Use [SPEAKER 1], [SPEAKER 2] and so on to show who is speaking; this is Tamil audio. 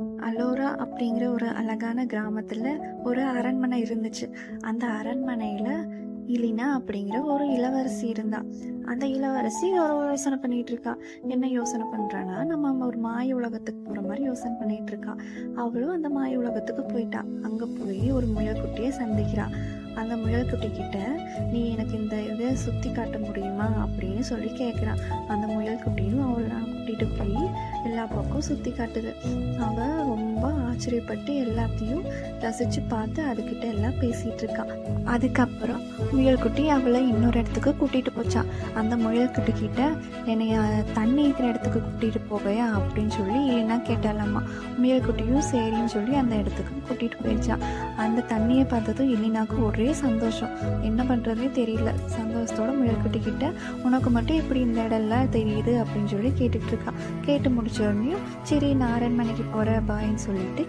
[SPEAKER 1] அலோரா அப்படிங்கிற ஒரு அழகான கிராமத்தில் ஒரு அரண்மனை இருந்துச்சு. அந்த அரண்மனையில் இலினா அப்படிங்கிற ஒரு இளவரசி இருந்தா. அந்த இளவரசி ஒரு யோசனை பண்ணிட்டு இருக்கா. என்ன யோசனை பண்றான்னா, நம்ம ஒரு மாய உலகத்துக்கு போற மாதிரி யோசனை பண்ணிட்டு இருக்கா. அவளும் அந்த மாய உலகத்துக்கு போயிட்டா. அங்க போய் ஒரு முயல்குட்டியை சந்திக்கிறா. அந்த முயல்குட்டி கிட்ட, நீ எனக்கு இந்த இதை சுத்தி காட்ட முடியுமா அப்படின்னு சொல்லி கேட்குறான். அந்த முயல்குட்டியும் அவளை கூட்டிட்டு போய் எல்லா பக்கம் சுத்தி காட்டுது. அவ ரொம்ப ஆச்சரியப்பட்டு எல்லாத்தையும் ரசிச்சு பார்த்து அதுகிட்ட எல்லாம் பேசிட்டு இருக்கான். அதுக்கப்புறம் முயல்குட்டி அவளை இன்னொரு இடத்துக்கு கூட்டிட்டு போச்சான். அந்த முயல்குட்டி கிட்ட, என்னைய தண்ணி இருக்கிற இடத்துக்கு கூட்டிட்டு போகையா அப்படின்னு சொல்லி என்ன கேட்டாலாமா. முயல்குட்டியும் சரின்னு சொல்லி அந்த இடத்துக்கு கூட்டிட்டு போயிடுச்சான். அந்த தண்ணியை பார்த்ததும் இலினாக்கு ஒரே சந்தோஷம். என்ன பண்றதுனே தெரியல. சந்தோஷத்தோட முயல்குட்டி கிட்ட, உனக்கு மட்டும் இப்படி இந்த இடம்லாம் தெரியுது அப்படின்னு சொல்லி கேட்டுட்டு இருக்கா. கேட்டு முடிச்ச உடனே, சரி நான் அரண்மனைக்கு போறேன் பாயின்னு சொல்லிட்டு